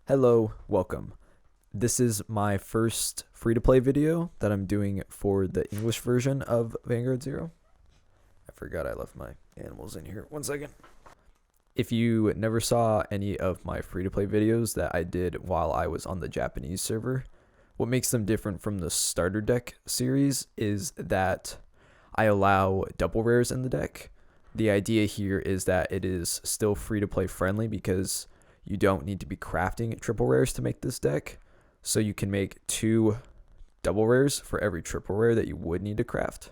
Hello, welcome. This is my first free-to-play video that I'm doing for the English version of Vanguard 0. I forgot I left my animals in here. 1 second. If you never saw any of my free-to-play videos that I did while I was on the Japanese server, what makes them different from the starter deck series is that I allow double rares in the deck. The idea here is that it is still free-to-play friendly because you don't need to be crafting triple rares to make this deck. So you can make 2 double rares for every triple rare that you would need to craft,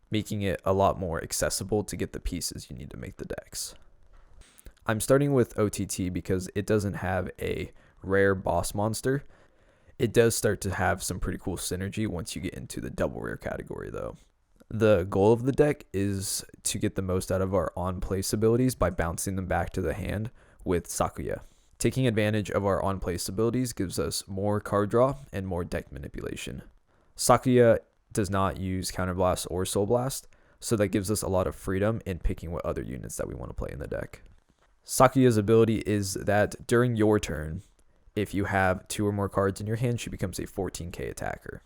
making it a lot more accessible to get the pieces you need to make the decks. I'm starting with OTT because it doesn't have a rare boss monster. It does start to have some pretty cool synergy once you get into the double rare category though. The goal of the deck is to get the most out of our on-place abilities by bouncing them back to the hand with Sakuya. Taking advantage of our on-place abilities gives us more card draw and more deck manipulation. Sakuya does not use Counterblast or Soul Blast, so that gives us a lot of freedom in picking what other units that we want to play in the deck. Sakuya's ability is that during your turn, if you have 2 or more cards in your hand, she becomes a 14k attacker.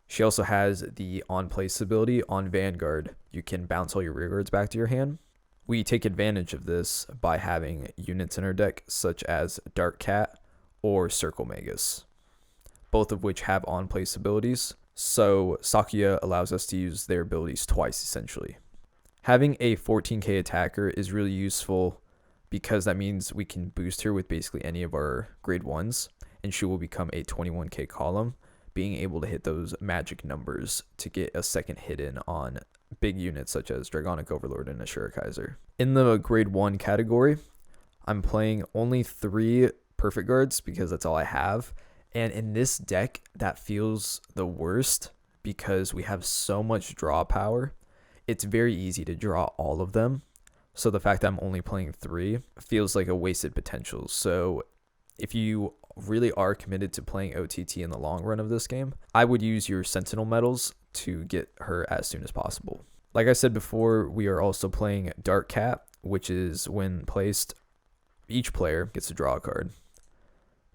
She also has the on-place ability on Vanguard. You can bounce all your rearguards back to your hand. We take advantage of this by having units in our deck such as Dark Cat or Circle Magus, both of which have on-place abilities, so Sakuya allows us to use their abilities twice essentially. Having a 14k attacker is really useful because that means we can boost her with basically any of our grade 1s, and she will become a 21k column, being able to hit those magic numbers to get a second hit in on big units such as Dragonic Overlord and Ashura Kaiser. In the grade 1 category, I'm playing only 3 perfect guards because that's all I have. And in this deck, that feels the worst because we have so much draw power. It's very easy to draw all of them. So the fact that I'm only playing 3 feels like a wasted potential. So if you really are committed to playing OTT in the long run of this game, I would use your Sentinel medals to get her as soon as possible. Like I said before, we are also playing Dark Cat, which is when placed, each player gets to draw a card.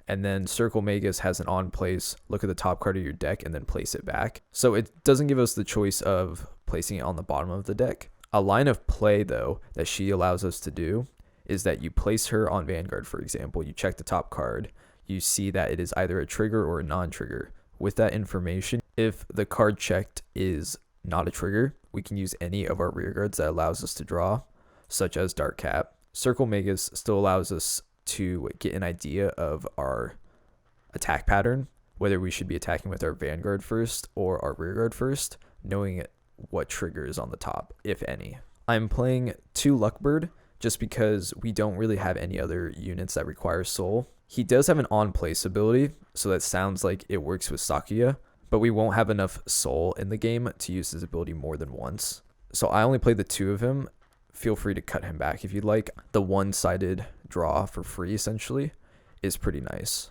And then Circle Magus has an on place, look at the top card of your deck and then place it back. So it doesn't give us the choice of placing it on the bottom of the deck. A line of play though that she allows us to do is that you place her on Vanguard, for example, you check the top card, you see that it is either a trigger or a non-trigger. With that information, if the card checked is not a trigger, we can use any of our rearguards that allows us to draw, such as Dark Cat. Circle Magus still allows us to get an idea of our attack pattern, whether we should be attacking with our Vanguard first or our rearguard first, knowing what trigger is on the top, if any. I'm playing 2 Luckbird just because we don't really have any other units that require soul. He does have an on-place ability, so that sounds like it works with Sakuya, but we won't have enough soul in the game to use his ability more than once. So I only play the 2 of him. Feel free to cut him back if you'd like. The one-sided draw for free, essentially, is pretty nice.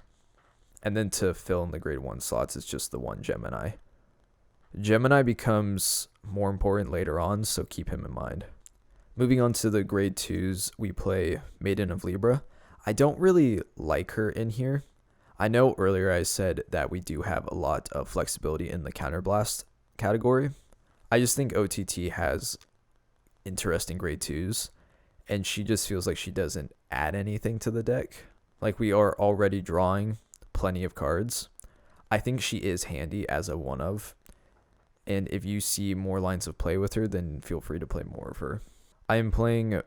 And then to fill in the grade 1 slots, it's just the 1 Gemini. Gemini becomes more important later on, so keep him in mind. Moving on to the grade 2s, we play Maiden of Libra. I don't really like her in here. I know earlier I said that we do have a lot of flexibility in the Counterblast category. I just think OTT has interesting grade 2s, and she just feels like she doesn't add anything to the deck. Like, we are already drawing plenty of cards. I think she is handy as a one of, and if you see more lines of play with her, then feel free to play more of her. I am playing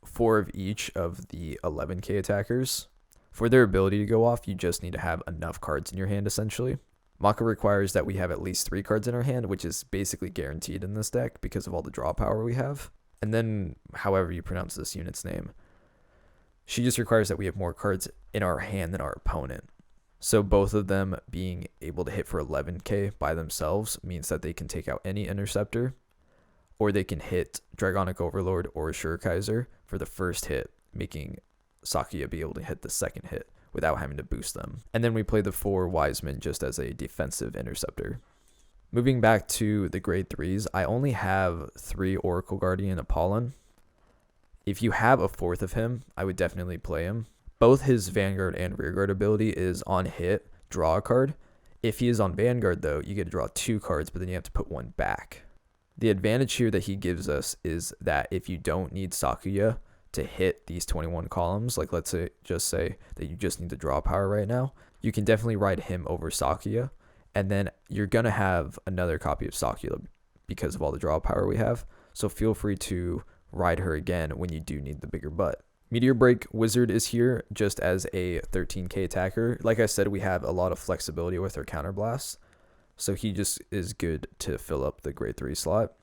4 of each of the 11k attackers. For their ability to go off, you just need to have enough cards in your hand, essentially. Maka requires that we have at least 3 cards in our hand, which is basically guaranteed in this deck because of all the draw power we have. And then, however you pronounce this unit's name, she just requires that we have more cards in our hand than our opponent. So both of them being able to hit for 11k by themselves means that they can take out any interceptor, or they can hit Dragonic Overlord or Ashura Kaiser for the first hit, making Sakuya be able to hit the second hit without having to boost them. And then we play the 4 Wisemen just as a defensive interceptor. Moving back to the grade 3s, I only have 3 Oracle Guardian Apollon. If you have a 4th of him, I would definitely play him, Both his Vanguard and Rearguard ability is on hit, draw a card. If he is on Vanguard though, you get to draw 2 cards, but then you have to put 1 back. The advantage here that he gives us is that if you don't need Sakuya to hit these 21 columns, like let's say that you just need to draw power right now, you can definitely ride him over Sakuya, and then you're going to have another copy of Sakuya because of all the draw power we have, so feel free to ride her again when you do need the bigger butt. Meteor Break Wizard is here just as a 13k attacker. Like I said, we have a lot of flexibility with our counterblasts, so he just is good to fill up the grade 3 slot.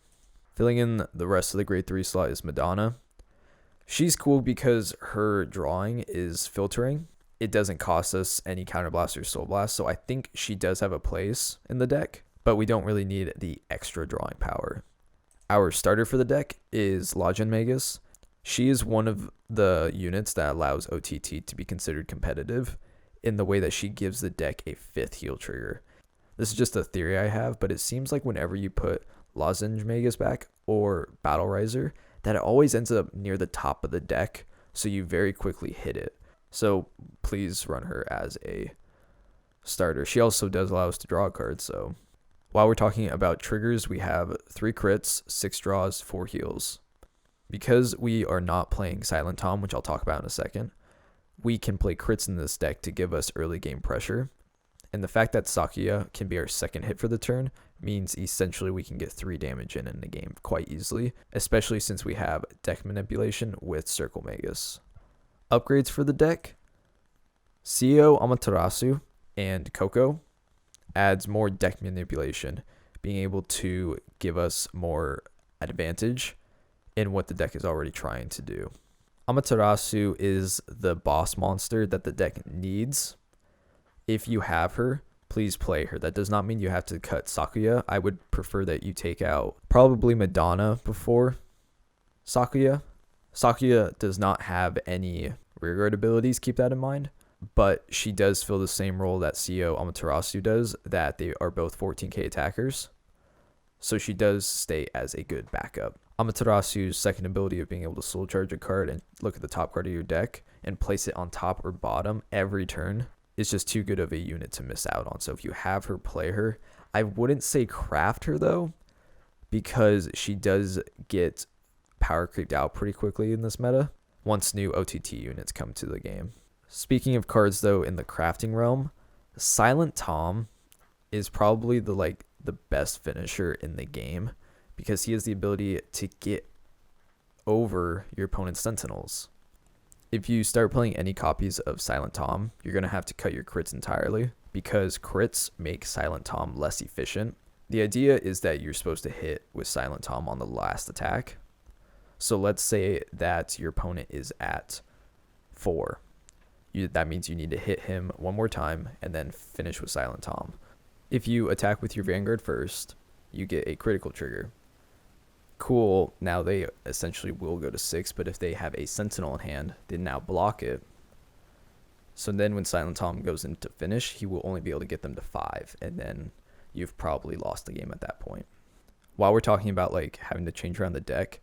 Filling in the rest of the grade 3 slot is Madonna. She's cool because her drawing is filtering. It doesn't cost us any counterblast or soul blast, so I think she does have a place in the deck, but we don't really need the extra drawing power. Our starter for the deck is Lajin Magus. She is one of the units that allows OTT to be considered competitive in the way that she gives the deck a 5th heal trigger. This is just a theory I have, but it seems like whenever you put Lozenge Magus back or Battle Riser, that it always ends up near the top of the deck, so you very quickly hit it. So please run her as a starter. She also does allow us to draw a card, so while we're talking about triggers, we have 3 crits, 6 draws, 4 heals. Because we are not playing Silent Tom, which I'll talk about in a second, we can play crits in this deck to give us early game pressure. And the fact that Sakuya can be our second hit for the turn means essentially we can get 3 damage in the game quite easily, especially since we have deck manipulation with Circle Magus. Upgrades for the deck: CEO Amaterasu and Coco adds more deck manipulation, being able to give us more advantage in what the deck is already trying to do. Amaterasu is the boss monster that the deck needs. If you have her, please play her. That does not mean you have to cut Sakuya. I would prefer that you take out probably Madonna before Sakuya. Sakuya does not have any rearguard abilities, keep that in mind, but she does fill the same role that CEO Amaterasu does, that they are both 14k attackers. So she does stay as a good backup. Amaterasu's second ability of being able to soul charge a card and look at the top card of your deck and place it on top or bottom every turn is just too good of a unit to miss out on. So if you have her, play her. I wouldn't say craft her though, because she does get power creeped out pretty quickly in this meta once new OTT units come to the game. Speaking of cards though in the crafting realm, Silent Tom is probably the best finisher in the game, because he has the ability to get over your opponent's sentinels. If you start playing any copies of Silent Tom, you're going to have to cut your crits entirely, because crits make Silent Tom less efficient. The idea is that you're supposed to hit with Silent Tom on the last attack. So let's say that your opponent is at 4. That means you need to hit him one more time and then finish with Silent Tom. If you attack with your Vanguard first, you get a critical trigger. Cool, now they essentially will go to 6, but if they have a Sentinel in hand, they now block it. So then when Silent Tom goes into finish, he will only be able to get them to 5, and then you've probably lost the game at that point. While we're talking about having to change around the deck,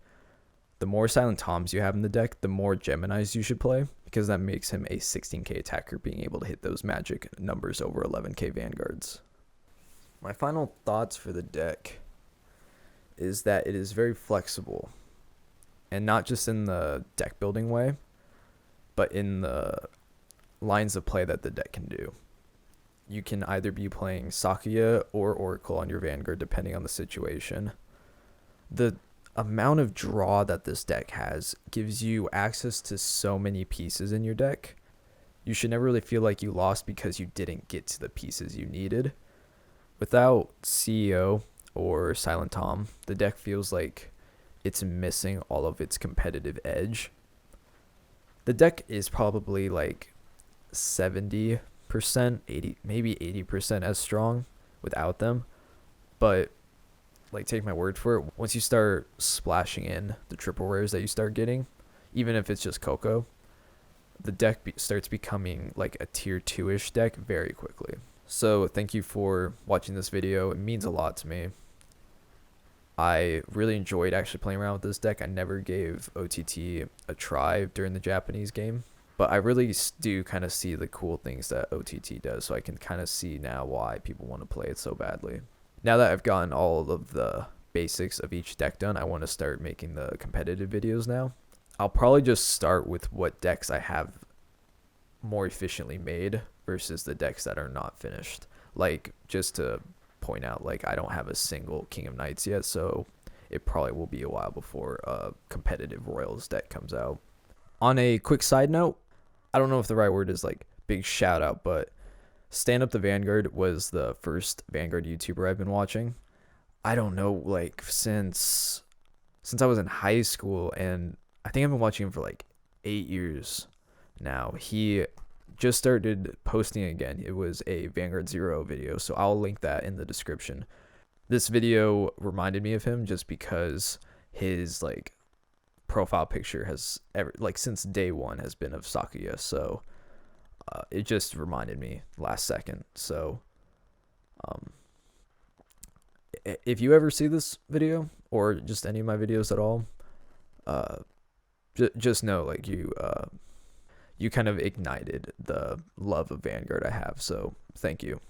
the more Silent Toms you have in the deck, the more Geminis you should play, because that makes him a 16k attacker, being able to hit those magic numbers over 11k Vanguards. My final thoughts for the deck is that it is very flexible, and not just in the deck building way, but in the lines of play that the deck can do. You can either be playing Sakuya or Oracle on your Vanguard depending on the situation. The amount of draw that this deck has gives you access to so many pieces in your deck. You should never really feel like you lost because you didn't get to the pieces you needed. Without CEO or Silent Tom, the deck feels like it's missing all of its competitive edge. The deck is probably 70%, 80, maybe 80% as strong without them, but take my word for it, once you start splashing in the triple rares that you start getting, even if it's just Coco, the deck starts becoming a tier 2-ish deck very quickly. So thank you for watching this video. It means a lot to me. I really enjoyed actually playing around with this deck. I never gave OTT a try during the Japanese game, But I really do kind of see the cool things that OTT does, so I can kind of see now why people want to play it so badly. Now that I've gotten all of the basics of each deck done, I want to start making the competitive videos now. I'll probably just start with what decks I have more efficiently made versus the decks that are not finished. Like, just to point out, like, I don't have a single King of Knights yet, so it probably will be a while before a competitive Royals deck comes out. On a quick side note, I don't know if the right word is like big shout out, but StandUpTheVanguard was the first Vanguard YouTuber I've been watching. I don't know, like since I was in high school, and I think I've been watching him for like 8 years now. He just started posting again. It was a Vanguard Zero video, so I'll link that in the description. This video reminded me of him just because his like profile picture has since day one has been of Sakuya, so it just reminded me last second. So if you ever see this video or just any of my videos at all, just know like you kind of ignited the love of Vanguard I have, so thank you.